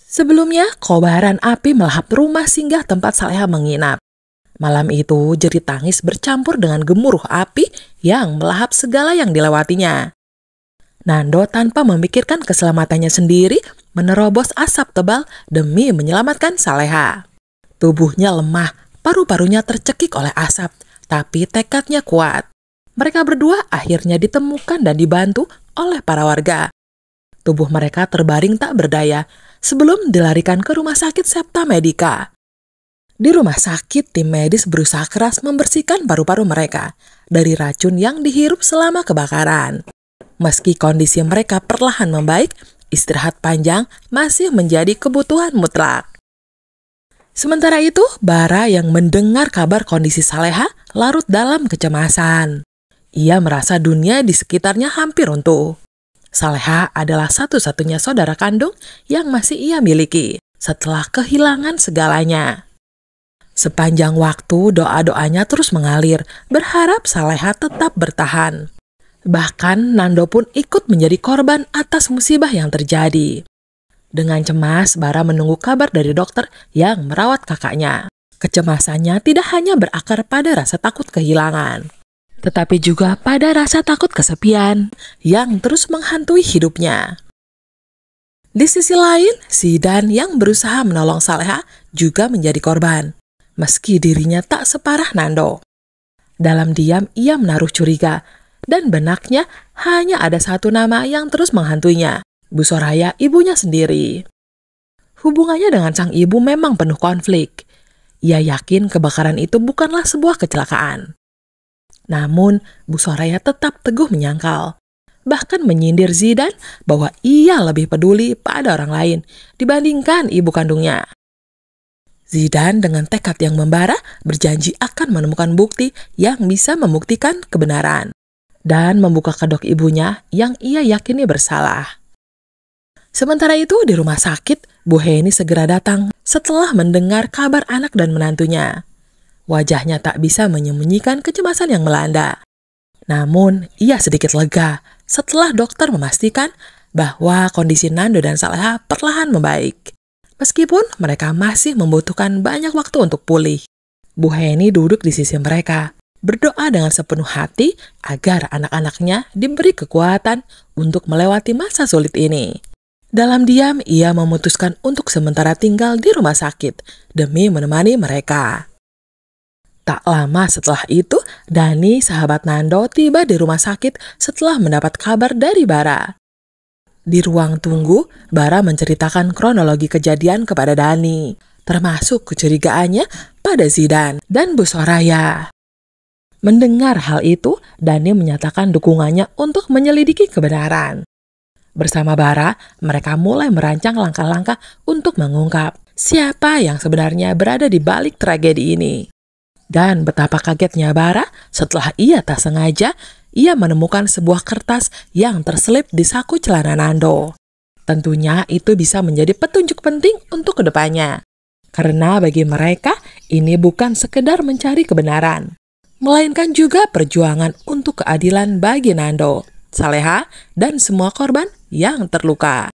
Sebelumnya, kobaran api melahap rumah singgah tempat Saleha menginap. Malam itu, jerit tangis bercampur dengan gemuruh api yang melahap segala yang dilewatinya. Nando tanpa memikirkan keselamatannya sendiri, menerobos asap tebal demi menyelamatkan Saleha. Tubuhnya lemah, paru-parunya tercekik oleh asap, tapi tekadnya kuat. Mereka berdua akhirnya ditemukan dan dibantu oleh para warga. Tubuh mereka terbaring tak berdaya sebelum dilarikan ke rumah sakit Septa Medica. Di rumah sakit, tim medis berusaha keras membersihkan paru-paru mereka dari racun yang dihirup selama kebakaran. Meski kondisi mereka perlahan membaik, istirahat panjang masih menjadi kebutuhan mutlak. Sementara itu, Bara yang mendengar kabar kondisi Saleha larut dalam kecemasan. Ia merasa dunia di sekitarnya hampir runtuh. Saleha adalah satu-satunya saudara kandung yang masih ia miliki setelah kehilangan segalanya. Sepanjang waktu doa-doanya terus mengalir, berharap Saleha tetap bertahan. Bahkan Nando pun ikut menjadi korban atas musibah yang terjadi. Dengan cemas, Bara menunggu kabar dari dokter yang merawat kakaknya. Kecemasannya tidak hanya berakar pada rasa takut kehilangan, tetapi juga pada rasa takut kesepian yang terus menghantui hidupnya. Di sisi lain, Zidan yang berusaha menolong Saleha juga menjadi korban, meski dirinya tak separah Nando. Dalam diam ia menaruh curiga, dan benaknya hanya ada satu nama yang terus menghantuinya, Bu Soraya, ibunya sendiri. Hubungannya dengan sang ibu memang penuh konflik. Ia yakin kebakaran itu bukanlah sebuah kecelakaan. Namun, Bu Soraya tetap teguh menyangkal, bahkan menyindir Zidan bahwa ia lebih peduli pada orang lain dibandingkan ibu kandungnya. Zidan dengan tekad yang membara berjanji akan menemukan bukti yang bisa membuktikan kebenaran dan membuka kedok ibunya yang ia yakini bersalah. Sementara itu di rumah sakit, Bu Heni segera datang setelah mendengar kabar anak dan menantunya. Wajahnya tak bisa menyembunyikan kecemasan yang melanda. Namun, ia sedikit lega setelah dokter memastikan bahwa kondisi Nando dan Saleha perlahan membaik. Meskipun mereka masih membutuhkan banyak waktu untuk pulih. Bu Heni duduk di sisi mereka, berdoa dengan sepenuh hati agar anak-anaknya diberi kekuatan untuk melewati masa sulit ini. Dalam diam, ia memutuskan untuk sementara tinggal di rumah sakit demi menemani mereka. Tak lama setelah itu, Dani, sahabat Nando, tiba di rumah sakit setelah mendapat kabar dari Bara. Di ruang tunggu, Bara menceritakan kronologi kejadian kepada Dani, termasuk kecurigaannya pada Zidan dan Bu Soraya. Mendengar hal itu, Dani menyatakan dukungannya untuk menyelidiki kebenaran. Bersama Bara, mereka mulai merancang langkah-langkah untuk mengungkap siapa yang sebenarnya berada di balik tragedi ini. Dan betapa kagetnya Bara setelah ia tak sengaja, ia menemukan sebuah kertas yang terselip di saku celana Nando. Tentunya itu bisa menjadi petunjuk penting untuk kedepannya. Karena bagi mereka, ini bukan sekedar mencari kebenaran, melainkan juga perjuangan untuk keadilan bagi Nando, Saleha, dan semua korban yang terluka.